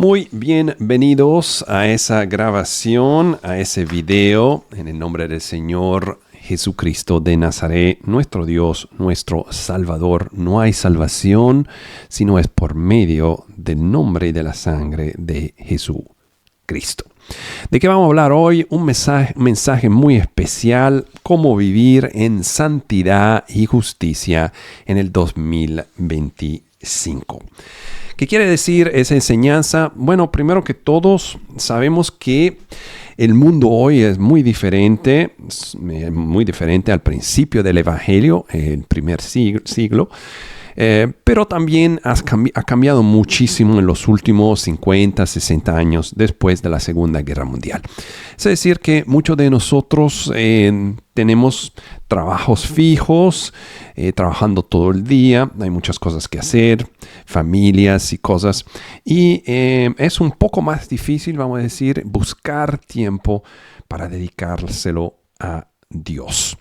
Muy bienvenidos a esa grabación, a ese video, en el nombre del Señor Jesucristo de Nazaret, nuestro Dios, nuestro Salvador. No hay salvación, sino es por medio del nombre y de la sangre de Jesucristo. ¿De qué vamos a hablar hoy? Un mensaje muy especial, cómo vivir en santidad y justicia en el 2025. ¿Qué quiere decir esa enseñanza? Bueno, primero que todos sabemos que el mundo hoy es muy diferente al principio del Evangelio, el primer siglo. Pero también ha cambiado muchísimo en los últimos 50, 60 años después de la Segunda Guerra Mundial. Es decir, que muchos de nosotros tenemos trabajos fijos, trabajando todo el día, hay muchas cosas que hacer, familias y cosas, y es un poco más difícil, vamos a decir, buscar tiempo para dedicárselo a Dios.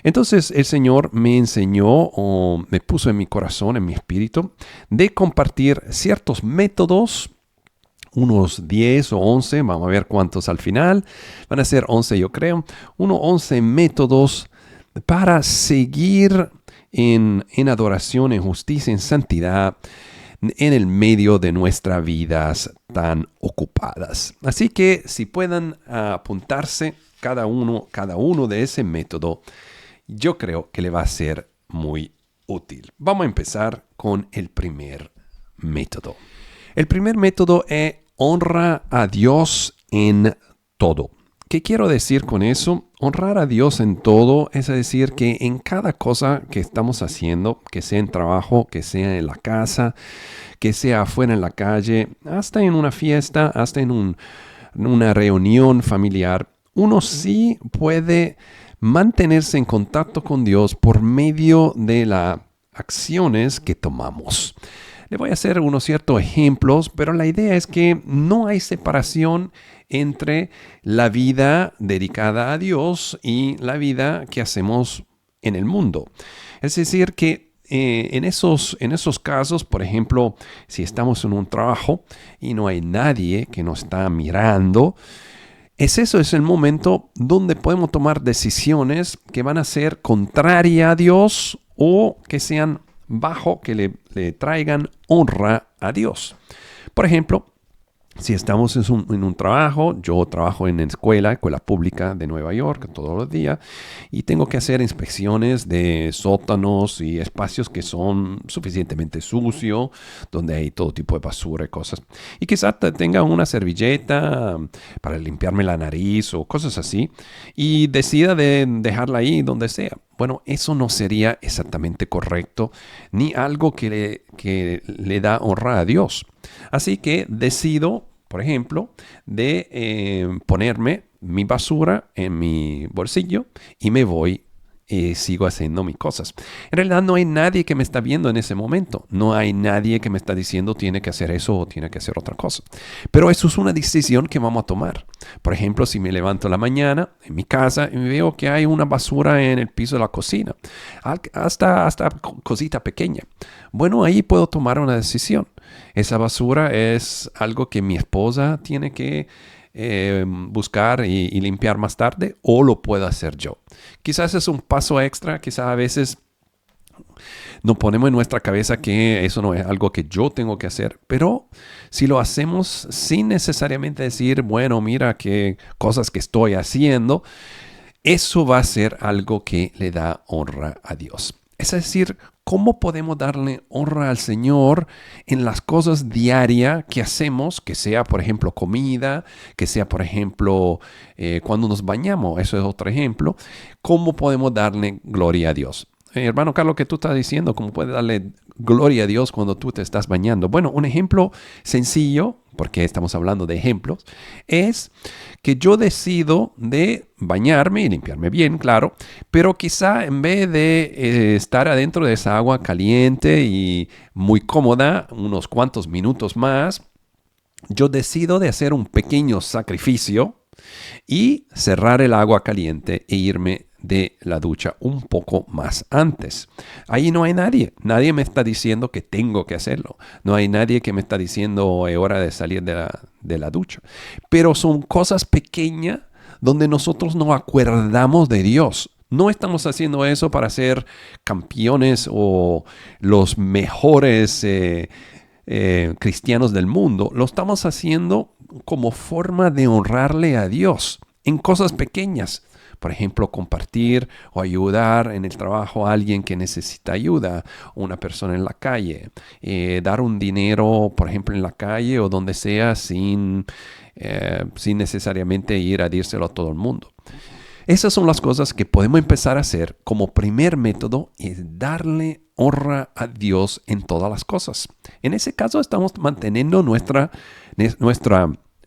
Entonces el Señor me enseñó o me puso en mi corazón, en mi espíritu, de compartir ciertos métodos, unos 10 o 11, vamos a ver cuántos al final, van a ser 11 yo creo, 11 métodos para seguir en adoración, en justicia, en santidad, en el medio de nuestras vidas tan ocupadas. Así que si puedan apuntarse cada uno de ese método, yo creo que le va a ser muy útil. Vamos a empezar con el primer método. El primer método es honra a Dios en todo. ¿Qué quiero decir con eso? Honrar a Dios en todo es decir que en cada cosa que estamos haciendo, que sea en trabajo, que sea en la casa, que sea afuera en la calle, hasta en una fiesta, hasta en una reunión familiar, uno sí puede mantenerse en contacto con Dios por medio de las acciones que tomamos. Le voy a hacer unos ciertos ejemplos, pero la idea es que no hay separación entre la vida dedicada a Dios y la vida que hacemos en el mundo. Es decir, que en esos casos, por ejemplo, si estamos en un trabajo y no hay nadie que nos está mirando, es el momento donde podemos tomar decisiones que van a ser contrarias a Dios o que sean que le traigan honra a Dios. Por ejemplo, si estamos en un trabajo, yo trabajo en escuela pública de Nueva York todos los días y tengo que hacer inspecciones de sótanos y espacios que son suficientemente sucios, donde hay todo tipo de basura y cosas. Y quizás tenga una servilleta para limpiarme la nariz o cosas así y decida de dejarla ahí donde sea. Bueno, eso no sería exactamente correcto ni algo que le da honra a Dios. Así que decido, por ejemplo, de ponerme mi basura en mi bolsillo y me voy y sigo haciendo mis cosas. En realidad no hay nadie que me está viendo en ese momento. No hay nadie que me está diciendo tiene que hacer eso o tiene que hacer otra cosa. Pero eso es una decisión que vamos a tomar. Por ejemplo, si me levanto en la mañana en mi casa y veo que hay una basura en el piso de la cocina, hasta cosita pequeña. Bueno, ahí puedo tomar una decisión. Esa basura es algo que mi esposa tiene que buscar y limpiar más tarde, o lo puedo hacer yo. Quizás es un paso extra, quizás a veces nos ponemos en nuestra cabeza que eso no es algo que yo tengo que hacer, pero si lo hacemos sin necesariamente decir, bueno, mira qué cosas que estoy haciendo, eso va a ser algo que le da honra a Dios. Es decir, ¿cómo podemos darle honra al Señor en las cosas diarias que hacemos? Que sea, por ejemplo, comida, que sea, por ejemplo, cuando nos bañamos. Eso es otro ejemplo. ¿Cómo podemos darle gloria a Dios? Hermano Carlos, ¿qué tú estás diciendo? ¿Cómo puedes darle gloria a Dios cuando tú te estás bañando? Bueno, un ejemplo sencillo, porque estamos hablando de ejemplos, es que yo decido de bañarme y limpiarme bien, claro, pero quizá en vez de estar adentro de esa agua caliente y muy cómoda, unos cuantos minutos más, yo decido de hacer un pequeño sacrificio y cerrar el agua caliente e irme de la ducha un poco más antes. Ahí no hay nadie. Nadie me está diciendo que tengo que hacerlo. No hay nadie que me está diciendo es hora de salir de la ducha. Pero son cosas pequeñas donde nosotros nos acordamos de Dios. No estamos haciendo eso para ser campeones o los mejores cristianos del mundo. Lo estamos haciendo como forma de honrarle a Dios en cosas pequeñas. Por ejemplo, compartir o ayudar en el trabajo a alguien que necesita ayuda, una persona en la calle, dar un dinero, por ejemplo, en la calle o donde sea sin necesariamente ir a dírselo a todo el mundo. Esas son las cosas que podemos empezar a hacer como primer método, es darle honra a Dios en todas las cosas. En ese caso estamos manteniendo nuestra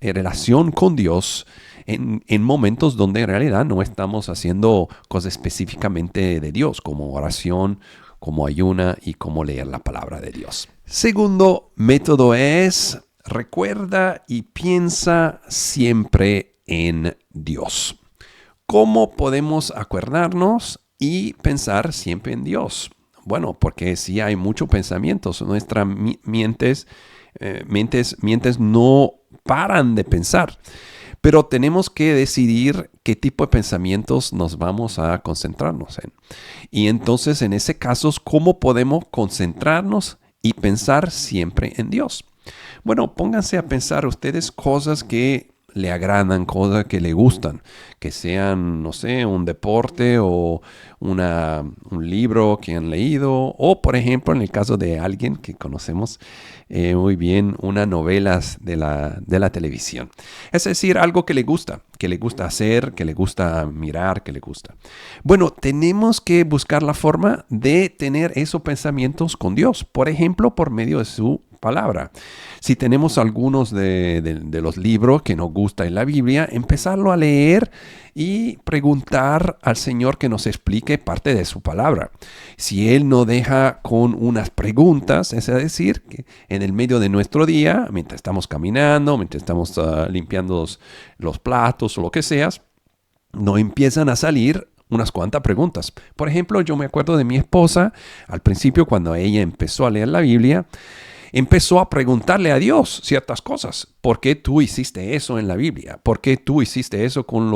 relación con Dios en momentos donde en realidad no estamos haciendo cosas específicamente de Dios, como oración, como ayuna y como leer la palabra de Dios. Segundo método es recuerda y piensa siempre en Dios. ¿Cómo podemos acordarnos y pensar siempre en Dios? Bueno, porque si hay muchos pensamientos, nuestras mentes no paran de pensar. Pero tenemos que decidir qué tipo de pensamientos nos vamos a concentrarnos en. Y entonces, en ese caso, ¿cómo podemos concentrarnos y pensar siempre en Dios? Bueno, pónganse a pensar ustedes cosas que le agradan, cosas que le gustan, que sean, no sé, un deporte o un libro que han leído, o por ejemplo, en el caso de alguien que conocemos muy bien, unas novelas de la televisión. Es decir, algo que le gusta hacer, que le gusta mirar, que le gusta. Bueno, tenemos que buscar la forma de tener esos pensamientos con Dios, por ejemplo, por medio de su palabra. Si tenemos algunos de los libros que nos gusta en la Biblia, empezarlo a leer y preguntar al Señor que nos explique parte de su palabra. Si Él nos deja con unas preguntas, es decir, que en el medio de nuestro día, mientras estamos caminando, mientras estamos limpiando los platos o lo que sea, nos empiezan a salir unas cuantas preguntas. Por ejemplo, yo me acuerdo de mi esposa, al principio cuando ella empezó a leer la Biblia, empezó a preguntarle a Dios ciertas cosas. ¿Por qué tú hiciste eso en la Biblia? ¿Por qué tú hiciste eso con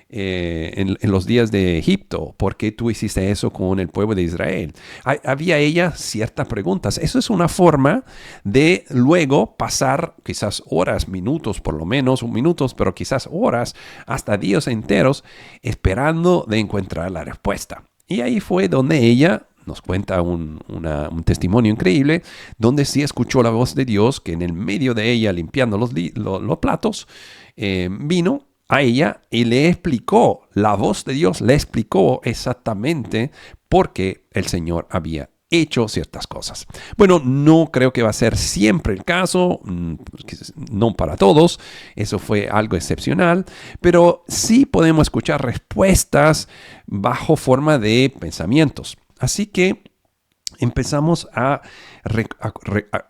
en los días de Egipto? ¿Por qué tú hiciste eso con el pueblo de Israel? Había ella ciertas preguntas. Eso es una forma de luego pasar quizás horas, minutos, por lo menos minutos, pero quizás horas, hasta días enteros, esperando de encontrar la respuesta. Y ahí fue donde ella nos cuenta un testimonio increíble, donde sí escuchó la voz de Dios, que en el medio de ella limpiando los platos, vino a ella y le explicó, la voz de Dios le explicó exactamente por qué el Señor había hecho ciertas cosas. Bueno, no creo que va a ser siempre el caso, no para todos, eso fue algo excepcional, pero sí podemos escuchar respuestas bajo forma de pensamientos. Así que empezamos a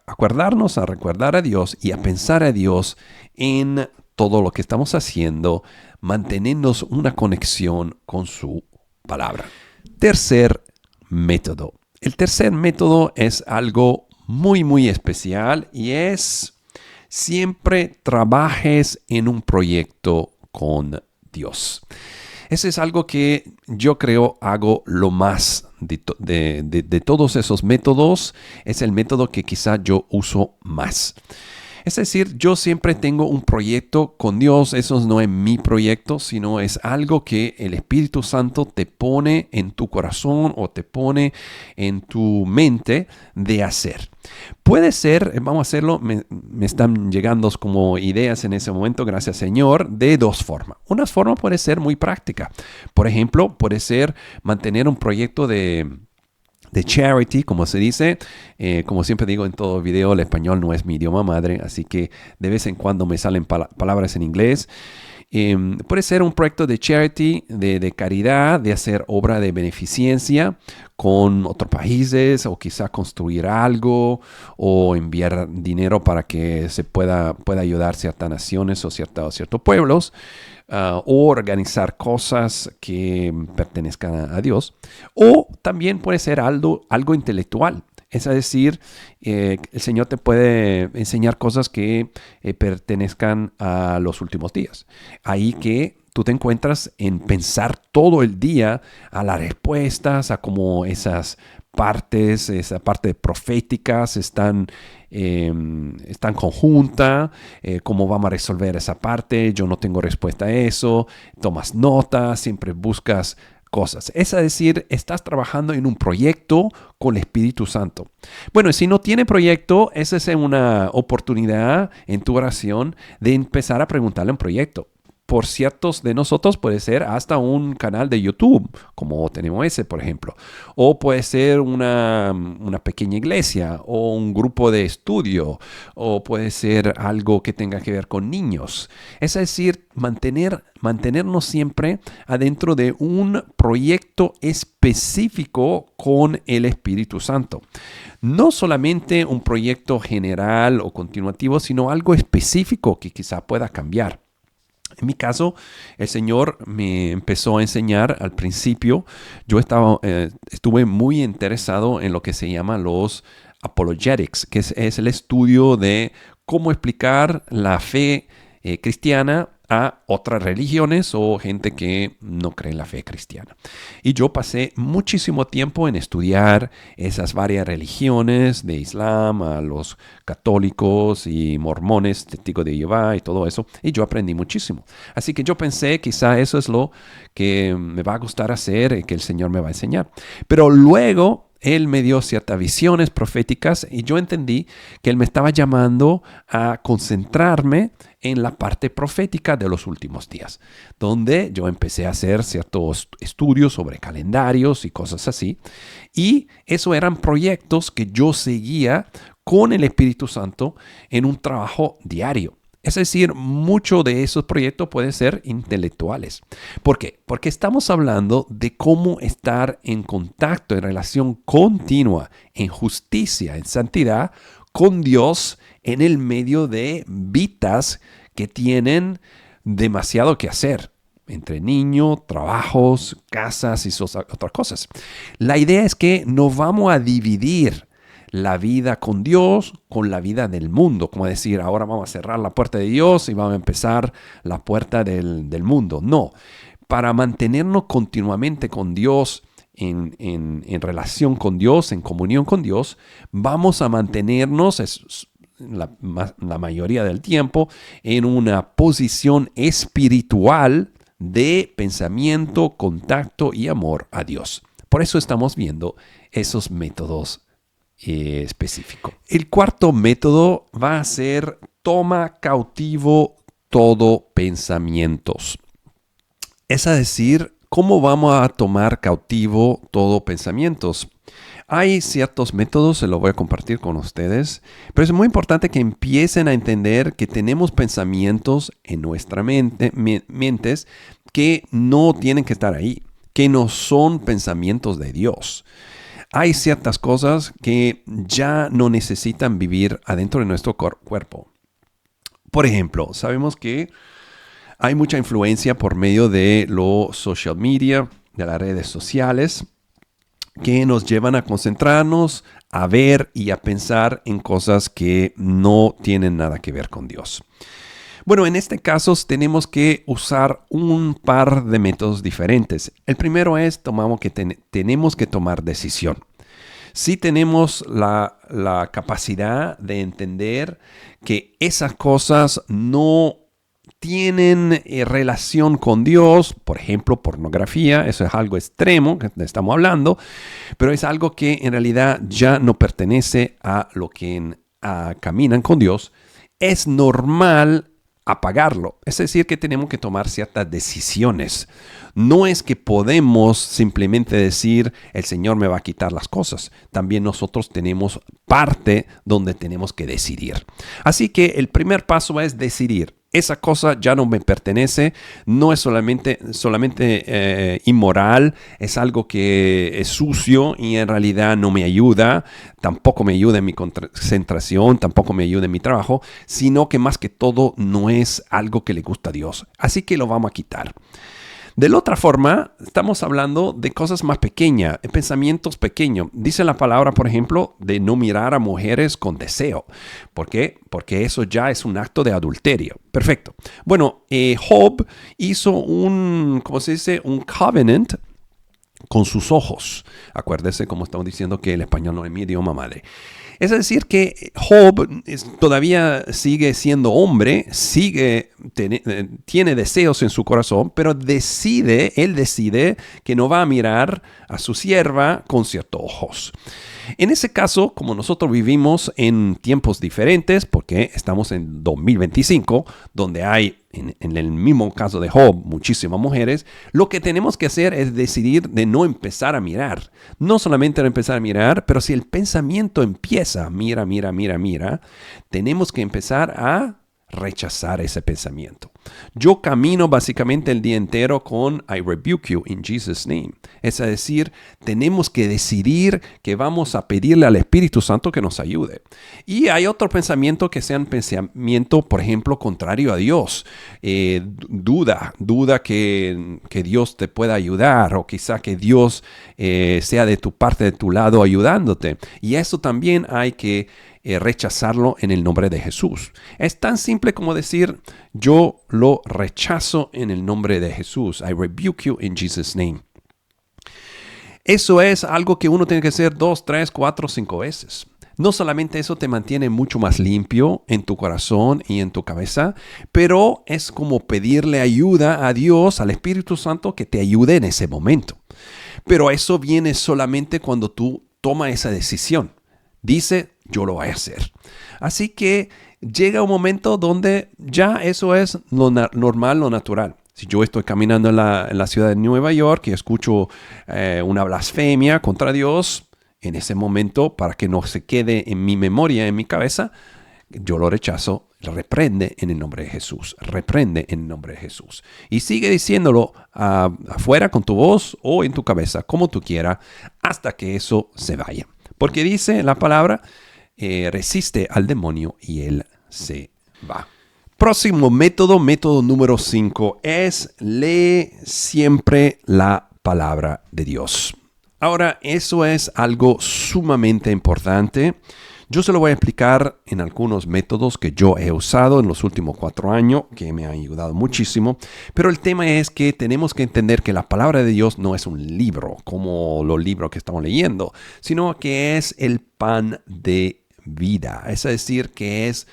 acordarnos, a recordar a Dios y a pensar a Dios en todo lo que estamos haciendo, manteniéndonos una conexión con su palabra. Tercer método. El tercer método es algo muy, muy especial y es siempre trabajes en un proyecto con Dios. Ese es algo que yo creo hago lo más de todos esos métodos. Es el método que quizá yo uso más. Es decir, yo siempre tengo un proyecto con Dios. Eso no es mi proyecto, sino es algo que el Espíritu Santo te pone en tu corazón o te pone en tu mente de hacer. Puede ser, vamos a hacerlo, me están llegando como ideas en ese momento, gracias Señor, de dos formas. Una forma puede ser muy práctica. Por ejemplo, puede ser mantener un proyecto de charity, como se dice. Como siempre digo en todo video, el español no es mi idioma madre, así que de vez en cuando me salen palabras en inglés. Puede ser un proyecto de charity, de caridad, de hacer obra de beneficencia con otros países, o quizá construir algo, o enviar dinero para que se pueda ayudar ciertas naciones o ciertos pueblos, o organizar cosas que pertenezcan a Dios. O también puede ser algo intelectual. Es decir, el Señor te puede enseñar cosas que pertenezcan a los últimos días. Ahí que tú te encuentras en pensar todo el día a las respuestas, a cómo esa parte proféticas están conjunta, cómo vamos a resolver esa parte. Yo no tengo respuesta a eso. Tomas notas, siempre buscas cosas. Es decir, estás trabajando en un proyecto con el Espíritu Santo. Bueno, si no tiene proyecto, esa es una oportunidad en tu oración de empezar a preguntarle un proyecto. Por ciertos de nosotros puede ser hasta un canal de YouTube, como tenemos ese, por ejemplo. O puede ser una pequeña iglesia o un grupo de estudio. O puede ser algo que tenga que ver con niños. Es decir, mantenernos siempre adentro de un proyecto específico con el Espíritu Santo. No solamente un proyecto general o continuativo, sino algo específico que quizá pueda cambiar. En mi caso, el Señor me empezó a enseñar al principio. Yo estuve muy interesado en lo que se llama los apologetics, que es el estudio de cómo explicar la fe cristiana a otras religiones o gente que no cree en la fe cristiana. Y yo pasé muchísimo tiempo en estudiar esas varias religiones, de Islam a los católicos y mormones, testigos de Jehová y todo eso, y yo aprendí muchísimo. Así que yo pensé, quizá eso es lo que me va a gustar hacer y que el Señor me va a enseñar. Pero luego Él me dio ciertas visiones proféticas y yo entendí que Él me estaba llamando a concentrarme en la parte profética de los últimos días, donde yo empecé a hacer ciertos estudios sobre calendarios y cosas así. Y eso eran proyectos que yo seguía con el Espíritu Santo en un trabajo diario. Es decir, muchos de esos proyectos pueden ser intelectuales. ¿Por qué? Porque estamos hablando de cómo estar en contacto, en relación continua, en justicia, en santidad, con Dios en el medio de vidas que tienen demasiado que hacer. Entre niños, trabajos, casas y otras cosas. La idea es que no vamos a dividir la vida con Dios con la vida del mundo. Como decir, ahora vamos a cerrar la puerta de Dios y vamos a empezar la puerta del mundo. No, para mantenernos continuamente con Dios, en relación con Dios, en comunión con Dios, vamos a mantenernos la mayoría del tiempo en una posición espiritual de pensamiento, contacto y amor a Dios. Por eso estamos viendo esos métodos específico. El cuarto método va a ser toma cautivo todo pensamientos. Es decir, ¿cómo vamos a tomar cautivo todo pensamientos? Hay ciertos métodos, se los voy a compartir con ustedes, pero es muy importante que empiecen a entender que tenemos pensamientos en nuestra mentes que no tienen que estar ahí, que no son pensamientos de Dios. Hay ciertas cosas que ya no necesitan vivir adentro de nuestro cuerpo. Por ejemplo, sabemos que hay mucha influencia por medio de los social media, de las redes sociales, que nos llevan a concentrarnos, a ver y a pensar en cosas que no tienen nada que ver con Dios. Bueno, en este caso tenemos que usar un par de métodos diferentes. El primero es tenemos que tomar decisión. Si tenemos la capacidad de entender que esas cosas no tienen relación con Dios, por ejemplo, pornografía, eso es algo extremo que estamos hablando, pero es algo que en realidad ya no pertenece a lo que caminan con Dios, es normal apagarlo. Es decir, que tenemos que tomar ciertas decisiones. No es que podemos simplemente decir, el Señor me va a quitar las cosas. También nosotros tenemos parte donde tenemos que decidir. Así que el primer paso es decidir. esa cosa ya no me pertenece, no es solamente inmoral, es algo que es sucio y en realidad no me ayuda, tampoco me ayuda en mi concentración, tampoco me ayuda en mi trabajo, sino que más que todo no es algo que le gusta a Dios. Así que lo vamos a quitar. De la otra forma, estamos hablando de cosas más pequeñas, pensamientos pequeños. Dice la palabra, por ejemplo, de no mirar a mujeres con deseo. ¿Por qué? Porque eso ya es un acto de adulterio. Perfecto. Bueno, Job hizo un covenant con sus ojos. Acuérdese, como estamos diciendo, que el español no es mi idioma madre. Es decir, que Job todavía sigue siendo hombre, tiene deseos en su corazón, pero él decide que no va a mirar a su sierva con ciertos ojos. En ese caso, como nosotros vivimos en tiempos diferentes, porque estamos en 2025, donde hay, en el mismo caso de Job, muchísimas mujeres, lo que tenemos que hacer es decidir de no empezar a mirar. No solamente empezar a mirar, pero si el pensamiento empieza, mira, tenemos que empezar a rechazar ese pensamiento. Yo camino básicamente el día entero con I rebuke you in Jesus' name. Es decir, tenemos que decidir que vamos a pedirle al Espíritu Santo que nos ayude. Y hay otro pensamiento que sea un pensamiento, por ejemplo, contrario a Dios. Duda que Dios te pueda ayudar o quizá que Dios sea de tu parte, de tu lado, ayudándote. Y eso también hay que rechazarlo en el nombre de Jesús. Es tan simple como decir, yo lo rechazo en el nombre de Jesús. I rebuke you in Jesus' name. Eso es algo que uno tiene que hacer 2, 3, 4, 5 veces. No solamente eso te mantiene mucho más limpio en tu corazón y en tu cabeza, pero es como pedirle ayuda a Dios, al Espíritu Santo, que te ayude en ese momento. Pero eso viene solamente cuando tú tomas esa decisión. Dice, yo lo voy a hacer. Así que llega un momento donde ya eso es lo normal, lo natural. Si yo estoy caminando en la ciudad de Nueva York y escucho una blasfemia contra Dios, en ese momento, para que no se quede en mi memoria, en mi cabeza, yo lo rechazo. Reprende en el nombre de Jesús. Reprende en el nombre de Jesús. Y sigue diciéndolo afuera con tu voz o en tu cabeza, como tú quieras, hasta que eso se vaya. Porque dice la palabra, resiste al demonio y él se va. Próximo método número 5, es lee siempre la palabra de Dios. Ahora, eso es algo sumamente importante. Yo se lo voy a explicar en algunos métodos que yo he usado en los últimos 4 años, que me han ayudado muchísimo. Pero el tema es que tenemos que entender que la palabra de Dios no es un libro, como los libros que estamos leyendo, sino que es el pan de vida. Es decir, que es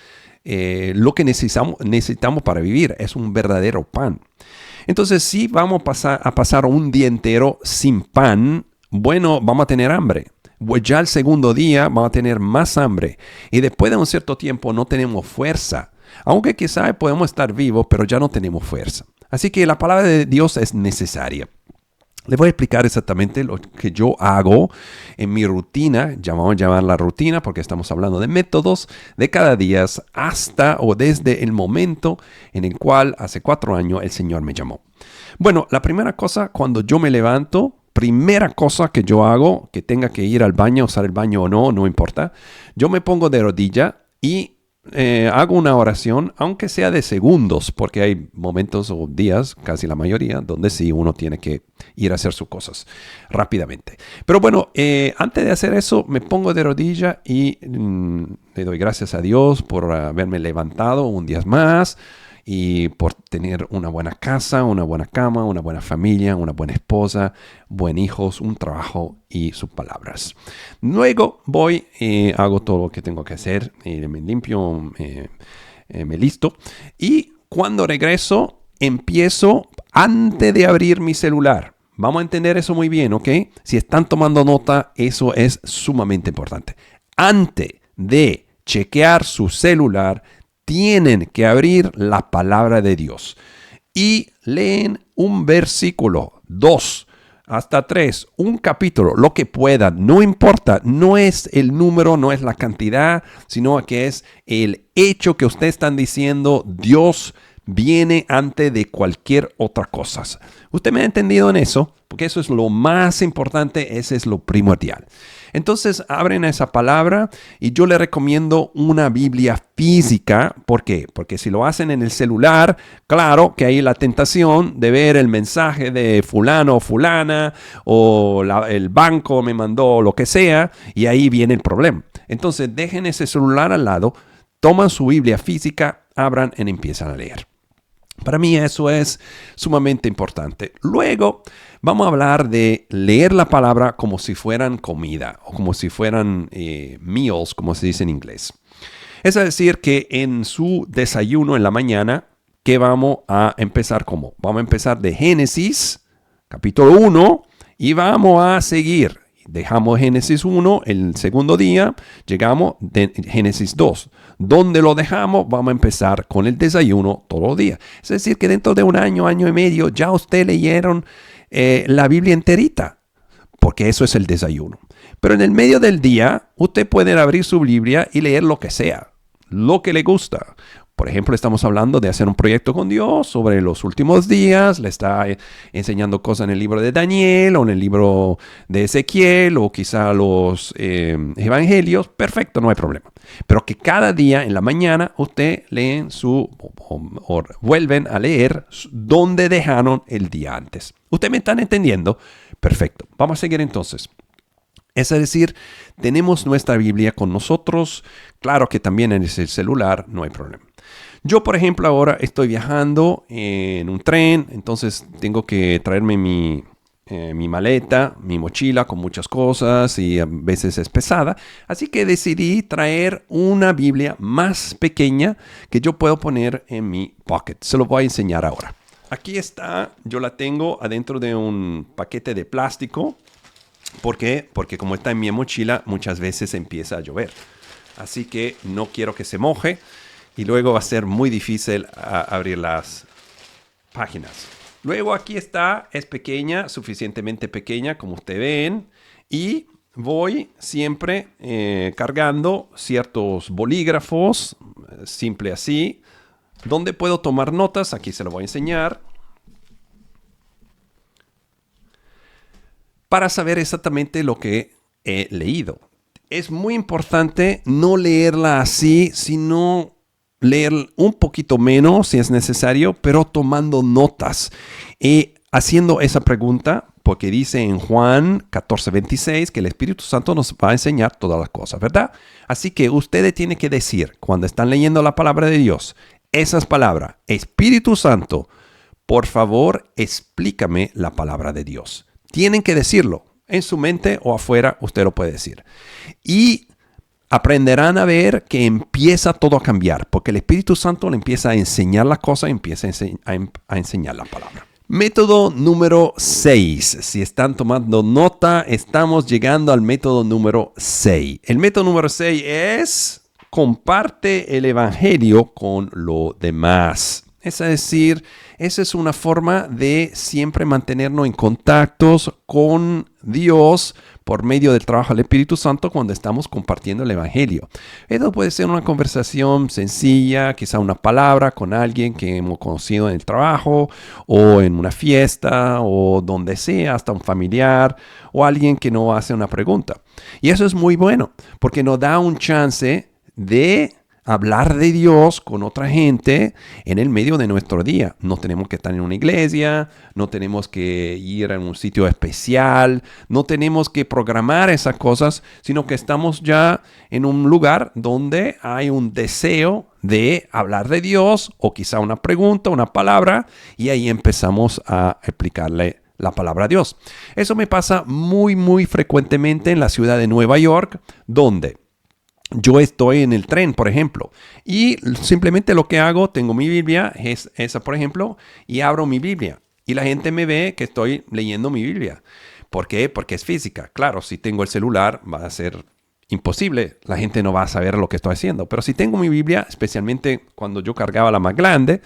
lo que necesitamos para vivir. Es un verdadero pan. Entonces, si vamos a pasar un día entero sin pan, bueno, vamos a tener hambre. Pues ya el segundo día vamos a tener más hambre y después de un cierto tiempo no tenemos fuerza. Aunque quizá podemos estar vivos, pero ya no tenemos fuerza. Así que la palabra de Dios es necesaria. Les voy a explicar exactamente lo que yo hago en mi rutina. Ya vamos a llamarla rutina porque estamos hablando de métodos de cada día hasta o desde el momento en el cual hace 4 años el Señor me llamó. Bueno, la primera cosa cuando yo me levanto, primera cosa que yo hago, que tenga que ir al baño, usar el baño o no, no importa. Yo me pongo de rodilla y hago una oración, aunque sea de segundos, porque hay momentos o días, casi la mayoría, donde sí uno tiene que ir a hacer sus cosas rápidamente. Pero bueno, antes de hacer eso, me pongo de rodilla y le doy gracias a Dios por haberme levantado un día más. Y por tener una buena casa, una buena cama, una buena familia, una buena esposa, buen hijos, un trabajo y sus palabras. Luego voy, hago todo lo que tengo que hacer, me limpio, me listo. Y cuando regreso, empiezo antes de abrir mi celular. Vamos a entender eso muy bien, ¿ok? Si están tomando nota, eso es sumamente importante. Antes de chequear su celular, tienen que abrir la palabra de Dios y leen un versículo, 2 hasta 3, un capítulo, lo que puedan. No importa, no es el número, no es la cantidad, sino que es el hecho que ustedes están diciendo, Dios, viene antes de cualquier otra cosa. ¿Usted me ha entendido en eso? Porque eso es lo más importante, ese es lo primordial. Entonces abren esa palabra y yo le recomiendo una Biblia física. ¿Por qué? Porque si lo hacen en el celular, claro que hay la tentación de ver el mensaje de fulano o fulana o el banco me mandó lo que sea y ahí viene el problema. Entonces dejen ese celular al lado, toman su Biblia física, abran y empiezan a leer. Para mí eso es sumamente importante. Luego vamos a hablar de leer la palabra como si fueran comida o como si fueran meals, como se dice en inglés. Es decir, que en su desayuno en la mañana, ¿qué vamos a empezar como? Vamos a empezar de Génesis, capítulo 1, y vamos a seguir. Dejamos Génesis 1 el segundo día, llegamos a Génesis 2. ¿Dónde lo dejamos? Vamos a empezar con el desayuno todos los días. Es decir, que dentro de un año, año y medio, ya ustedes leyeron la Biblia enterita, porque eso es el desayuno. Pero en el medio del día, usted puede abrir su Biblia y leer lo que sea, lo que le gusta. Por ejemplo, estamos hablando de hacer un proyecto con Dios sobre los últimos días. Le está enseñando cosas en el libro de Daniel o en el libro de Ezequiel o quizá los evangelios. Perfecto, no hay problema. Pero que cada día en la mañana usted leen o vuelven a leer donde dejaron el día antes. ¿Ustedes me están entendiendo? Perfecto. Vamos a seguir entonces. Es decir, tenemos nuestra Biblia con nosotros. Claro que también en ese celular no hay problema. Yo, por ejemplo, ahora estoy viajando en un tren, entonces tengo que traerme mi maleta, mi mochila con muchas cosas y a veces es pesada. Así que decidí traer una Biblia más pequeña que yo puedo poner en mi pocket. Se lo voy a enseñar ahora. Aquí está, yo la tengo adentro de un paquete de plástico. ¿Por qué? Porque como está en mi mochila, muchas veces empieza a llover. Así que no quiero que se moje y luego va a ser muy difícil abrir las páginas. Luego aquí está, es pequeña, suficientemente pequeña como ustedes ven. Y voy siempre cargando ciertos bolígrafos, simple así, donde puedo tomar notas. Aquí se lo voy a enseñar. Para saber exactamente lo que he leído. Es muy importante no leerla así, sino leer un poquito menos si es necesario, pero tomando notas. Y haciendo esa pregunta, porque dice en Juan 14:26 que el Espíritu Santo nos va a enseñar todas las cosas, ¿verdad? Así que ustedes tienen que decir, cuando están leyendo la palabra de Dios, esas palabras, Espíritu Santo, por favor, explícame la palabra de Dios. Tienen que decirlo. En su mente o afuera, usted lo puede decir. Y aprenderán a ver que empieza todo a cambiar, porque el Espíritu Santo le empieza a enseñar las cosas, empieza a enseñar la palabra. Método número 6. Si están tomando nota, estamos llegando al método número 6. El método número 6 es comparte el evangelio con lo demás. Es decir, esa es una forma de siempre mantenernos en contactos con Dios por medio del trabajo del Espíritu Santo cuando estamos compartiendo el Evangelio. Esto puede ser una conversación sencilla, quizá una palabra con alguien que hemos conocido en el trabajo o en una fiesta o donde sea, hasta un familiar o alguien que nos hace una pregunta. Y eso es muy bueno porque nos da un chance de hablar de Dios con otra gente en el medio de nuestro día. No tenemos que estar en una iglesia, no tenemos que ir a un sitio especial, no tenemos que programar esas cosas, sino que estamos ya en un lugar donde hay un deseo de hablar de Dios o quizá una pregunta, una palabra, y ahí empezamos a explicarle la palabra a Dios. Eso me pasa muy, muy frecuentemente en la ciudad de Nueva York, donde yo estoy en el tren, por ejemplo, y simplemente lo que hago, tengo mi Biblia, es esa, por ejemplo, y abro mi Biblia. Y la gente me ve que estoy leyendo mi Biblia. ¿Por qué? Porque es física. Claro, si tengo el celular, va a ser imposible. La gente no va a saber lo que estoy haciendo. Pero si tengo mi Biblia, especialmente cuando yo cargaba la más grande,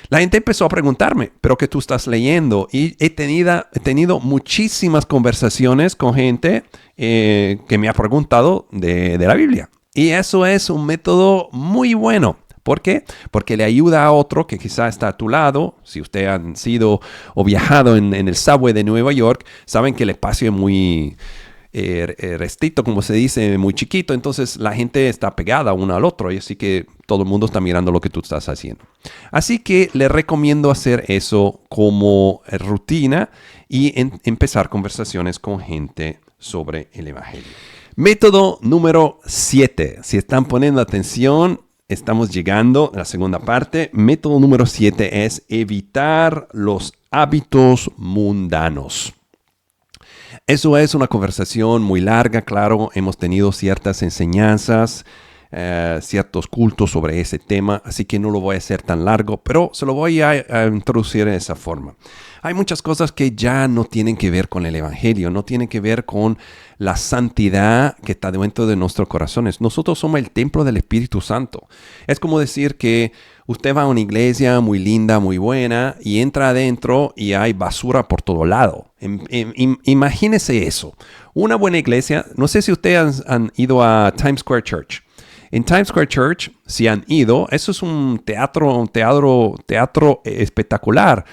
la gente empezó a preguntarme, ¿pero qué tú estás leyendo? Y he tenido muchísimas conversaciones con gente que me ha preguntado de la Biblia. Y eso es un método muy bueno ¿Por qué? Porque le ayuda a otro que quizá está a tu lado. Si usted han sido o viajado en el subway de Nueva York, saben que el espacio es muy restricto, como se dice, muy chiquito. Entonces la gente está pegada uno al otro y así que todo el mundo está mirando lo que tú estás haciendo. Así que le recomiendo hacer eso como rutina y empezar conversaciones con gente sobre el Evangelio. Método número 7. Si están poniendo atención, estamos llegando a la segunda parte. Método número 7 es evitar los hábitos mundanos. Eso es una conversación muy larga, claro. Hemos tenido ciertas enseñanzas, ciertos cultos sobre ese tema, así que no lo voy a hacer tan largo, pero se lo voy a introducir de esa forma. Hay muchas cosas que ya no tienen que ver con el Evangelio, no tienen que ver con la santidad que está dentro de nuestros corazones. Nosotros somos el templo del Espíritu Santo. Es como decir que usted va a una iglesia muy linda, muy buena, y entra adentro y hay basura por todo lado. Imagínese eso. Una buena iglesia, no sé si ustedes han ido a Times Square Church. En Times Square Church, si han ido, eso es un teatro espectacular,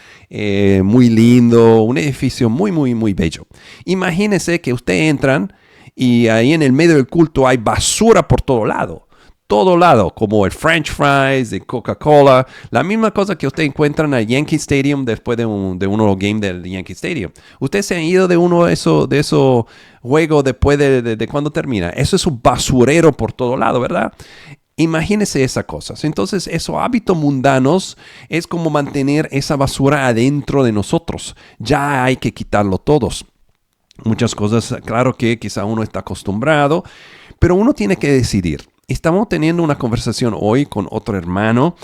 muy lindo, un edificio muy, muy, muy bello. Imagínense que ustedes entran y ahí en el medio del culto hay basura por todo lado, como el French fries de Coca-Cola, la misma cosa que ustedes encuentran al Yankee Stadium después de uno de los games del Yankee Stadium. Ustedes se han ido de uno de esos juegos después de cuando termina. Eso es un basurero por todo lado, ¿verdad? Imagínense esas cosas. Entonces, esos hábitos mundanos es como mantener esa basura adentro de nosotros. Ya hay que quitarlo todos. Muchas cosas, claro que quizá uno está acostumbrado, pero uno tiene que decidir. Estamos teniendo una conversación hoy con otro hermano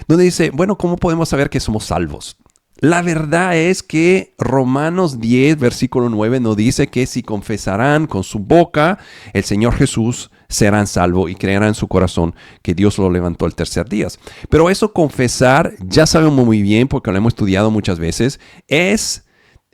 donde dice, bueno, ¿cómo podemos saber que somos salvos? La verdad es que Romanos 10, versículo 9 nos dice que si confesarán con su boca el Señor Jesús, serán salvos y creerán en su corazón que Dios lo levantó el tercer día. Pero eso confesar, ya sabemos muy bien porque lo hemos estudiado muchas veces, es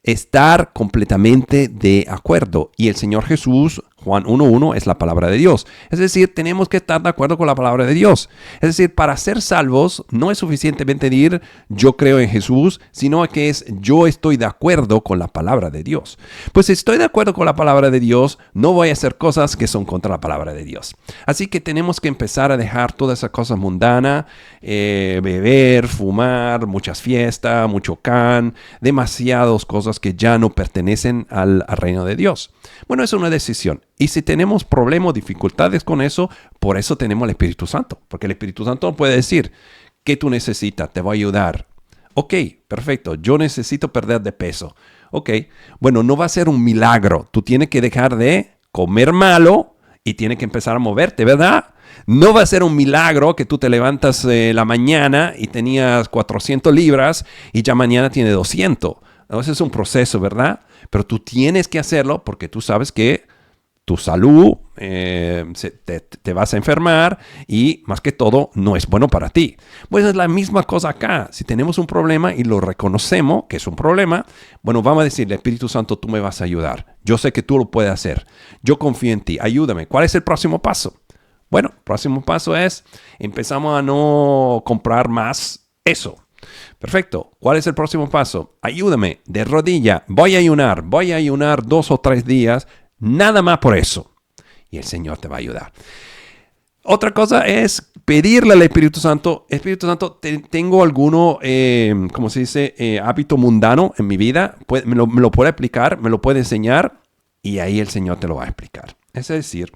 estar completamente de acuerdo. Y el Señor Jesús, Juan 1:1, es la palabra de Dios. Es decir, tenemos que estar de acuerdo con la palabra de Dios. Es decir, para ser salvos no es suficientemente decir yo creo en Jesús, sino que es yo estoy de acuerdo con la palabra de Dios. Pues si estoy de acuerdo con la palabra de Dios, no voy a hacer cosas que son contra la palabra de Dios. Así que tenemos que empezar a dejar todas esas cosas mundanas, beber, fumar, muchas fiestas, mucho can, demasiadas cosas que ya no pertenecen al reino de Dios. Bueno, es una decisión. Y si tenemos problemas, dificultades con eso, por eso tenemos el Espíritu Santo. Porque el Espíritu Santo puede decir, ¿qué tú necesitas? Te voy a ayudar. Ok, perfecto. Yo necesito perder de peso. Ok, bueno, no va a ser un milagro. Tú tienes que dejar de comer malo y tienes que empezar a moverte, ¿verdad? No va a ser un milagro que tú te levantas la mañana y tenías 400 libras y ya mañana tienes 200. Ese es un proceso, ¿verdad? Pero tú tienes que hacerlo porque tú sabes que tu salud, te vas a enfermar y más que todo no es bueno para ti. Pues es la misma cosa acá. Si tenemos un problema y lo reconocemos que es un problema, bueno, vamos a decirle, Espíritu Santo, tú me vas a ayudar. Yo sé que tú lo puedes hacer. Yo confío en ti. Ayúdame. ¿Cuál es el próximo paso? Bueno, el próximo paso es empezamos a no comprar más eso. Perfecto. ¿Cuál es el próximo paso? Ayúdame. De rodilla. Voy a ayunar 2 o 3 días. Nada más por eso. Y el Señor te va a ayudar. Otra cosa es pedirle al Espíritu Santo. Espíritu Santo, tengo alguno, ¿cómo se dice? Hábito mundano en mi vida. Me lo puede explicar, me lo puede enseñar. Y ahí el Señor te lo va a explicar. Es decir,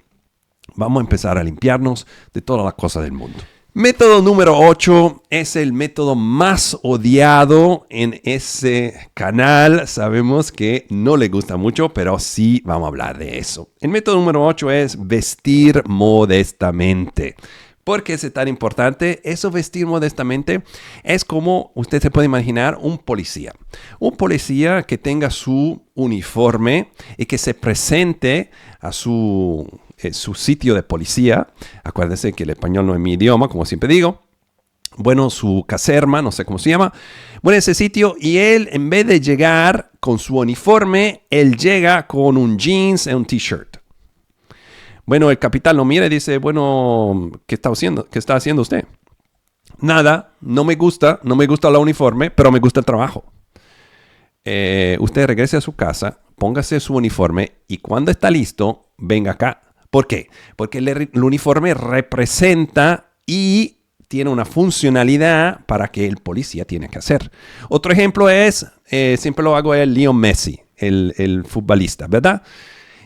vamos a empezar a limpiarnos de todas las cosas del mundo. Método número 8 es el método más odiado en ese canal. Sabemos que no le gusta mucho, pero sí vamos a hablar de eso. El método número 8 es vestir modestamente. ¿Por qué es tan importante? Eso vestir modestamente es como usted se puede imaginar un policía. Un policía que tenga su uniforme y que se presente a su sitio de policía. Acuérdense que el español no es mi idioma, como siempre digo. Bueno, su caserma, no sé cómo se llama. Bueno, ese sitio, y él, en vez de llegar con su uniforme, él llega con un jeans y un t-shirt. Bueno, el capitán lo mira y dice, bueno, ¿qué está haciendo usted? Nada, no me gusta la uniforme, pero me gusta el trabajo. Usted regrese a su casa, póngase su uniforme y cuando está listo, venga acá. ¿Por qué? Porque el uniforme representa y tiene una funcionalidad para que el policía tiene que hacer. Otro ejemplo es, siempre lo hago, el Leo Messi, el futbolista, ¿verdad?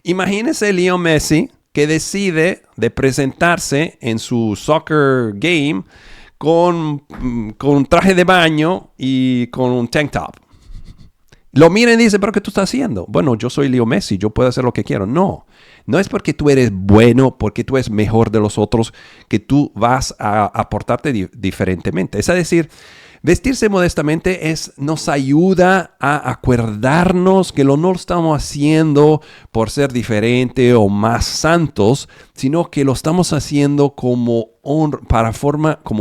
Imagínese Leo Messi que decide de presentarse en su soccer game con un traje de baño y con un tank top. Lo mira y dice, ¿pero qué tú estás haciendo? Bueno, yo soy Leo Messi, yo puedo hacer lo que quiero. No es porque tú eres bueno, porque tú eres mejor de los otros, que tú vas a aportarte diferentemente. Es decir, vestirse modestamente nos ayuda a acordarnos que no lo estamos haciendo por ser diferente o más santos, sino que lo estamos haciendo como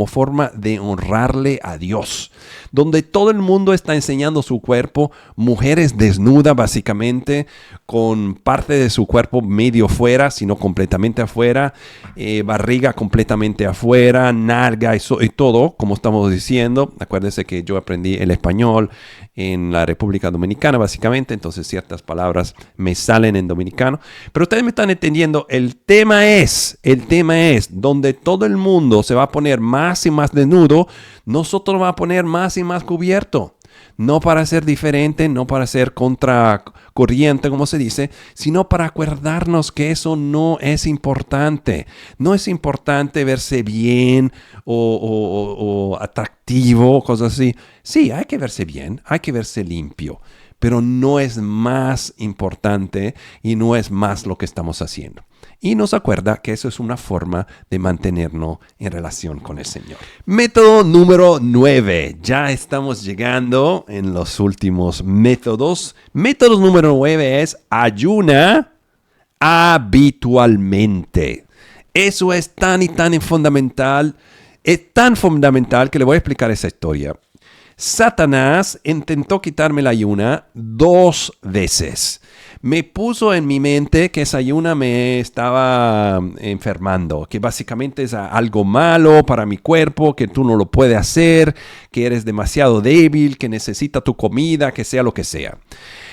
forma de honrarle a Dios. Donde todo el mundo está enseñando su cuerpo, mujeres desnudas básicamente, con parte de su cuerpo medio fuera, sino completamente afuera, barriga completamente afuera, nalga y todo, como estamos diciendo. Acuérdense que yo aprendí el español en la República Dominicana básicamente, entonces ciertas palabras me salen en dominicano. Pero ustedes me están entendiendo, el tema es donde todo el mundo se va a poner más y más desnudo, nosotros vamos a poner más y más cubierto. No para ser diferente, no para ser contracorriente, como se dice, sino para acordarnos que eso no es importante. No es importante verse bien o atractivo, cosas así. Sí, hay que verse bien, hay que verse limpio, pero no es más importante y no es más lo que estamos haciendo. Y nos acuerda que eso es una forma de mantenernos en relación con el Señor. Método número 9. Ya estamos llegando en los últimos métodos. Método número 9 es ayuna habitualmente. Eso es tan y tan fundamental. Es tan fundamental que le voy a explicar esa historia. Satanás intentó quitarme la ayuna 2 veces. Me puso en mi mente que esa ayuna me estaba enfermando, que básicamente es algo malo para mi cuerpo, que tú no lo puedes hacer, que eres demasiado débil, que necesita tu comida, que sea lo que sea.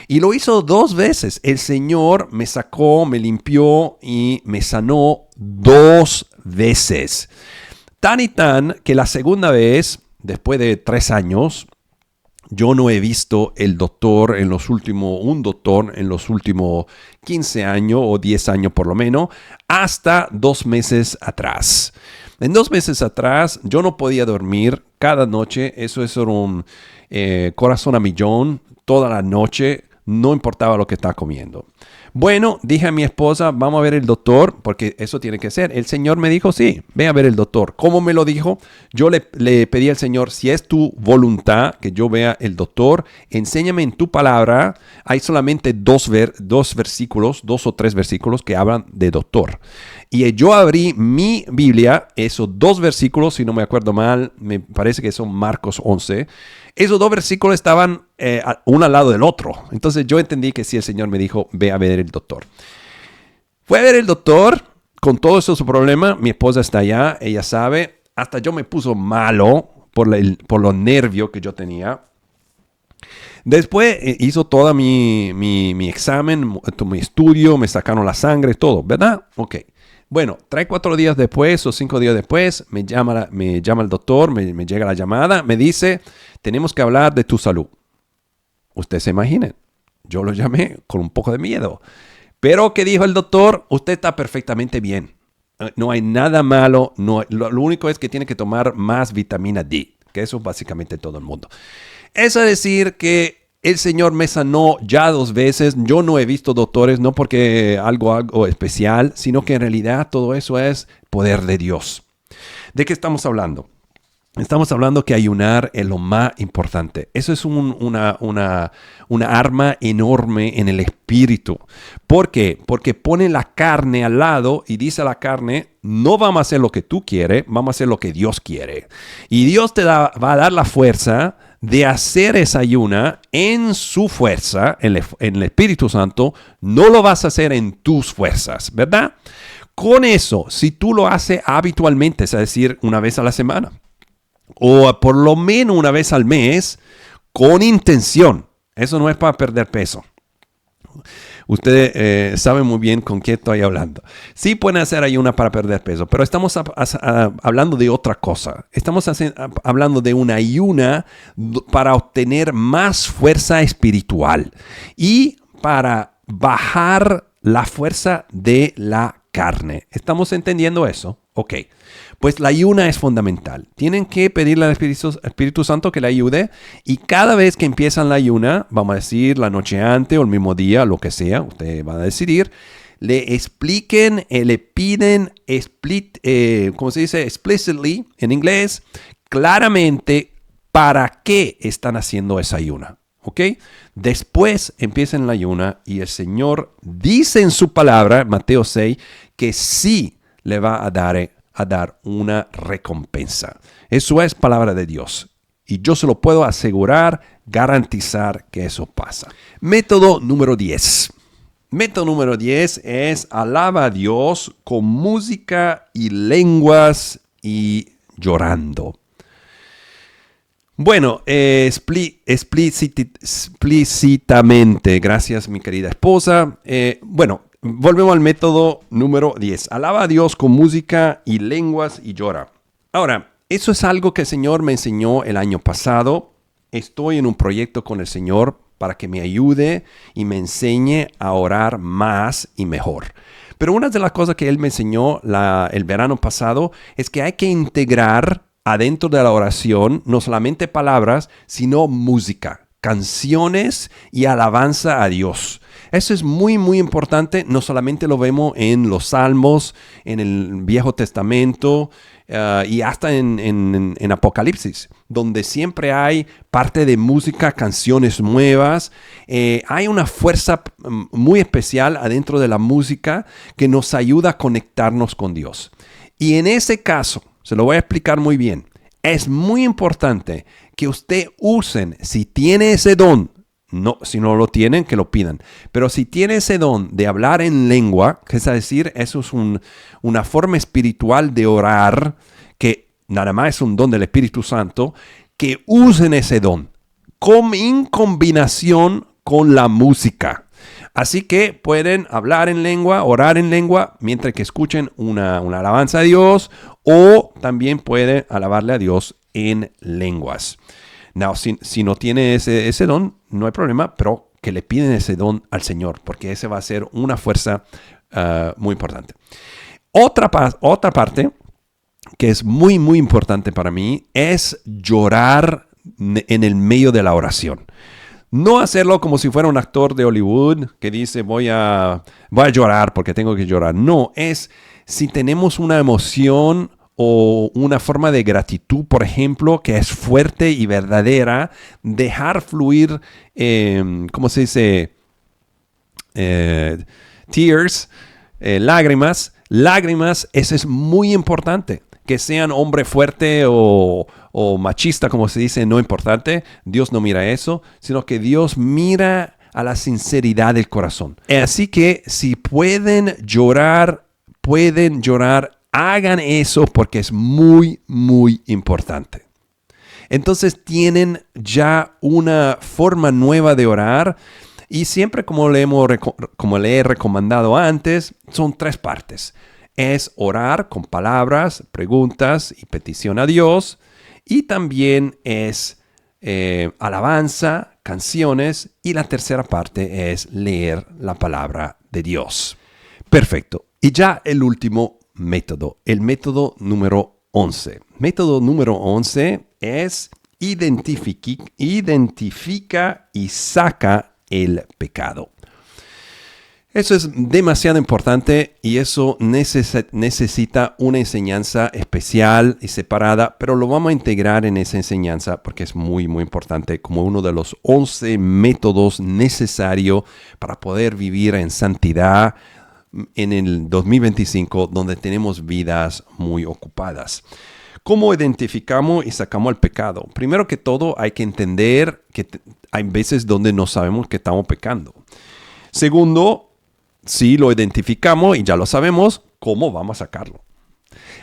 Y lo hizo 2 veces. El Señor me sacó, me limpió y me sanó 2 veces. Tan y tan que la segunda vez, después de 3 años, yo no he visto un doctor en los últimos 15 años o 10 años por lo menos, hasta 2 meses atrás. En 2 meses atrás yo no podía dormir cada noche, eso es un corazón a millón, toda la noche, no importaba lo que estaba comiendo. Bueno, dije a mi esposa, vamos a ver el doctor, porque eso tiene que ser. El Señor me dijo, sí, ve a ver el doctor. ¿Cómo me lo dijo? Yo le pedí al Señor, si es tu voluntad que yo vea el doctor, enséñame en tu palabra. Hay solamente 2 versículos, 2 o 3 versículos que hablan de doctor. Y yo abrí mi Biblia, esos 2 versículos, si no me acuerdo mal, me parece que son Marcos 11. Esos 2 versículos estaban uno al lado del otro. Entonces yo entendí que sí, el Señor me dijo, ve a ver el doctor. Fue a ver el doctor con todo eso su problema. Mi esposa está allá, ella sabe. Hasta yo me puso malo por los nervios que yo tenía. Después hizo todo mi examen, mi estudio, me sacaron la sangre, todo, ¿verdad? Ok. Bueno, 3, 4 días después o 5 días después me llama el doctor, me llega la llamada, me dice, tenemos que hablar de tu salud. Usted se imagina, yo lo llamé con un poco de miedo. Pero, ¿qué dijo el doctor? Usted está perfectamente bien. No hay nada malo, lo único es que tiene que tomar más vitamina D, que eso es básicamente todo el mundo. Es decir que el Señor me sanó ya 2 veces. Yo no he visto doctores, no porque algo especial, sino que en realidad todo eso es poder de Dios. ¿De qué estamos hablando? Estamos hablando que ayunar es lo más importante. Eso es una arma enorme en el espíritu. ¿Por qué? Porque pone la carne al lado y dice a la carne, no vamos a hacer lo que tú quieres, vamos a hacer lo que Dios quiere. Y Dios va a dar la fuerza de hacer esa ayuna en su fuerza, en el Espíritu Santo. No lo vas a hacer en tus fuerzas, ¿verdad? Con eso, si tú lo haces habitualmente, es decir, una vez a la semana, o por lo menos una vez al mes con intención. Eso no es para perder peso. Ustedes saben muy bien con quién estoy hablando. Sí pueden hacer ayuna para perder peso, pero estamos hablando de otra cosa. Estamos hablando de una ayuna para obtener más fuerza espiritual y para bajar la fuerza de la carne. ¿Estamos entendiendo eso? Ok. Pues la ayuna es fundamental. Tienen que pedirle al Espíritu Santo que le ayude y cada vez que empiezan la ayuna, vamos a decir la noche antes o el mismo día, lo que sea, usted va a decidir, le expliquen, le piden, ¿cómo se dice? Explicitly en inglés, claramente para qué están haciendo esa ayuna. ¿Ok? Después empiezan la ayuna y el Señor dice en su palabra, Mateo 6, que sí le va a dar una recompensa. Eso es palabra de Dios. Y yo se lo puedo asegurar, garantizar que eso pasa. Método número 10. Método número 10 es alaba a Dios con música y lenguas y llorando. Bueno, explícitamente, gracias mi querida esposa. Volvemos al método número 10. Alaba a Dios con música y lenguas y llora. Ahora, eso es algo que el Señor me enseñó el año pasado. Estoy en un proyecto con el Señor para que me ayude y me enseñe a orar más y mejor. Pero una de las cosas que Él me enseñó el verano pasado es que hay que integrar adentro de la oración no solamente palabras, sino música, canciones y alabanza a Dios. Eso es muy, muy importante. No solamente lo vemos en los Salmos, en el Viejo Testamento y hasta en Apocalipsis, donde siempre hay parte de música, canciones nuevas. Hay una fuerza muy especial adentro de la música que nos ayuda a conectarnos con Dios. Y en ese caso, se lo voy a explicar muy bien. Es muy importante que usted usen, si tiene ese don, no, si no lo tienen, que lo pidan. Pero si tiene ese don de hablar en lengua, que es decir, eso es una forma espiritual de orar, que nada más es un don del Espíritu Santo, que usen ese don en combinación con la música. Así que pueden hablar en lengua, orar en lengua, mientras que escuchen una alabanza a Dios, o también pueden alabarle a Dios en lenguas. No, si no tiene ese don, no hay problema, pero que le piden ese don al Señor, porque ese va a ser una fuerza muy importante. Otra parte que es muy, muy importante para mí es llorar en el medio de la oración. No hacerlo como si fuera un actor de Hollywood que dice voy a llorar porque tengo que llorar. No, es si tenemos una emoción o una forma de gratitud, por ejemplo, que es fuerte y verdadera, dejar fluir, ¿cómo se dice? Tears, lágrimas. Lágrimas, eso es muy importante. Que sean hombre fuerte o machista, como se dice, no importante. Dios no mira eso, sino que Dios mira a la sinceridad del corazón. Así que si pueden llorar, hagan eso porque es muy, muy importante. Entonces tienen ya una forma nueva de orar y siempre como le he recomendado antes, son 3 partes. Es orar con palabras, preguntas y petición a Dios. Y también es alabanza, canciones. Y la tercera parte es leer la palabra de Dios. Perfecto. Y ya el último método, el método número 11. Método número 11 es identifica y saca el pecado. Eso es demasiado importante y eso necesita una enseñanza especial y separada, pero lo vamos a integrar en esa enseñanza porque es muy, muy importante como uno de los 11 métodos necesarios para poder vivir en santidad en el 2025, donde tenemos vidas muy ocupadas. ¿Cómo identificamos y sacamos el pecado? Primero que todo, hay que entender que hay veces donde no sabemos que estamos pecando. Segundo, si lo identificamos y ya lo sabemos, ¿cómo vamos a sacarlo?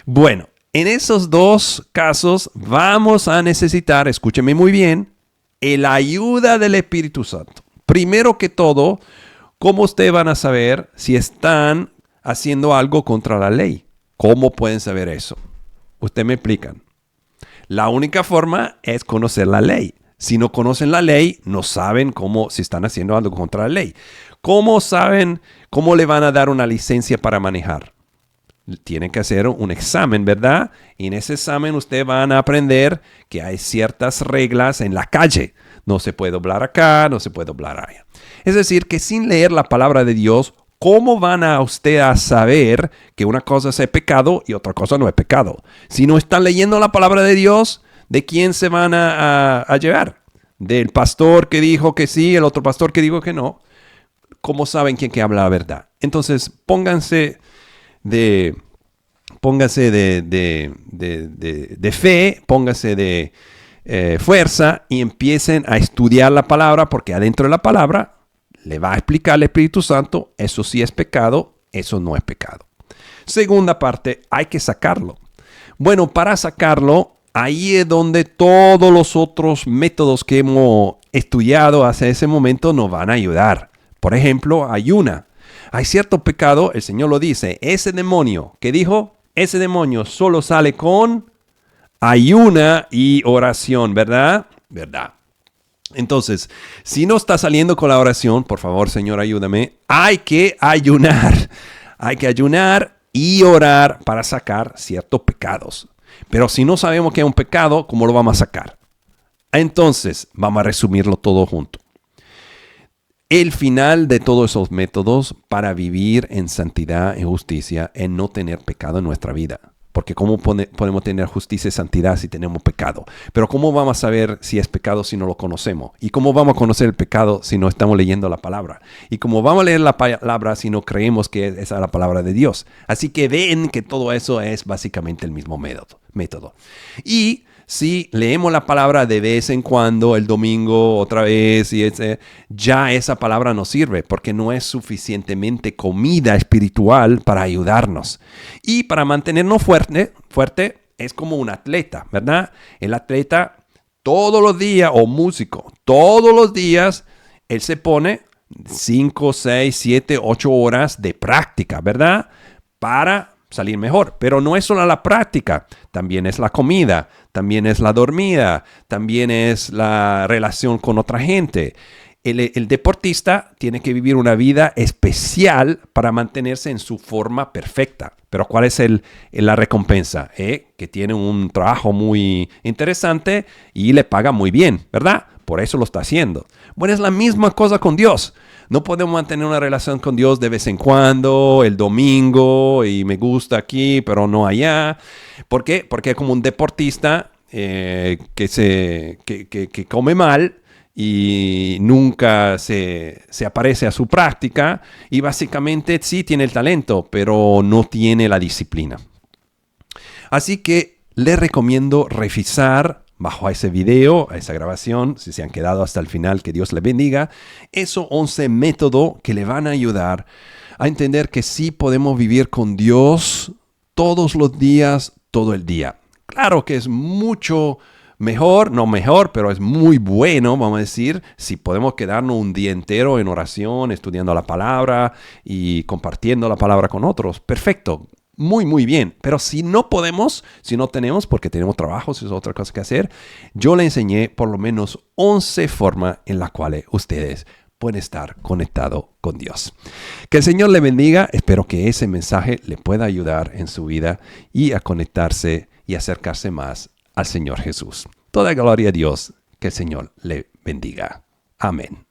Bueno, En esos dos casos vamos a necesitar, escúcheme muy bien, la ayuda del Espíritu Santo. Primero que todo, ¿cómo ustedes van a saber si están haciendo algo contra la ley? ¿Cómo pueden saber eso? Ustedes me explican. La única forma es conocer la ley. Si no conocen la ley, no saben si están haciendo algo contra la ley. ¿Cómo saben cómo le van a dar una licencia para manejar? Tienen que hacer un examen, ¿verdad? Y en ese examen ustedes van a aprender que hay ciertas reglas en la calle. No se puede doblar acá, no se puede doblar allá. Es decir, que sin leer la palabra de Dios, ¿cómo van a ustedes a saber que una cosa es pecado y otra cosa no es pecado? Si no están leyendo la palabra de Dios, ¿de quién se van a llevar? ¿Del pastor que dijo que sí, el otro pastor que dijo que no? ¿Cómo saben quién que habla la verdad? Entonces, pónganse de fe, pónganse de fuerza y empiecen a estudiar la palabra, porque adentro de la palabra le va a explicar el Espíritu Santo, eso sí es pecado, eso no es pecado. Segunda parte, hay que sacarlo. Bueno, para sacarlo, ahí es donde todos los otros métodos que hemos estudiado hasta ese momento nos van a ayudar. Por ejemplo, hay cierto pecado, el Señor lo dice, ese demonio, ¿qué dijo? Ese demonio solo sale con ayuna y oración, ¿verdad? ¿Verdad? Entonces, si no está saliendo con la oración, por favor, Señor, ayúdame. Hay que ayunar. Hay que ayunar y orar para sacar ciertos pecados. Pero si no sabemos que es un pecado, ¿cómo lo vamos a sacar? Entonces, vamos a resumirlo todo junto. El final de todos esos métodos para vivir en santidad y justicia es no tener pecado en nuestra vida. Porque ¿cómo podemos tener justicia y santidad si tenemos pecado? Pero ¿cómo vamos a saber si es pecado si no lo conocemos? ¿Y cómo vamos a conocer el pecado si no estamos leyendo la palabra? ¿Y cómo vamos a leer la palabra si no creemos que esa es la palabra de Dios? Así que ven que todo eso es básicamente el mismo método. Y si leemos la palabra de vez en cuando, el domingo otra vez, ya esa palabra no sirve porque no es suficientemente comida espiritual para ayudarnos. Y para mantenernos fuerte es como un atleta, ¿verdad? El atleta todos los días, o músico, todos los días, él se pone 5, 6, 7, 8 horas de práctica, ¿verdad? Para salir mejor. Pero no es solo la práctica, también es la comida, también es la dormida, también es la relación con otra gente. El deportista tiene que vivir una vida especial para mantenerse en su forma perfecta. Pero ¿cuál es la recompensa? Que tiene un trabajo muy interesante y le paga muy bien, ¿verdad? Por eso lo está haciendo. Bueno, es la misma cosa con Dios. No podemos mantener una relación con Dios de vez en cuando, el domingo, y me gusta aquí, pero no allá. ¿Por qué? Porque es como un deportista que come mal y nunca se aparece a su práctica y básicamente sí tiene el talento, pero no tiene la disciplina. Así que les recomiendo revisar bajo ese video, a esa grabación, si se han quedado hasta el final, que Dios les bendiga, esos 11 métodos que le van a ayudar a entender que sí podemos vivir con Dios todos los días, todo el día. Claro que es mucho mejor, no mejor, pero es muy bueno, vamos a decir, si podemos quedarnos un día entero en oración, estudiando la palabra y compartiendo la palabra con otros. Perfecto. Muy, muy bien. Pero si no podemos, si no tenemos, porque tenemos trabajos, es otra cosa que hacer, yo le enseñé por lo menos 11 formas en las cuales ustedes pueden estar conectados con Dios. Que el Señor le bendiga. Espero que ese mensaje le pueda ayudar en su vida y a conectarse y acercarse más al Señor Jesús. Toda gloria a Dios. Que el Señor le bendiga. Amén.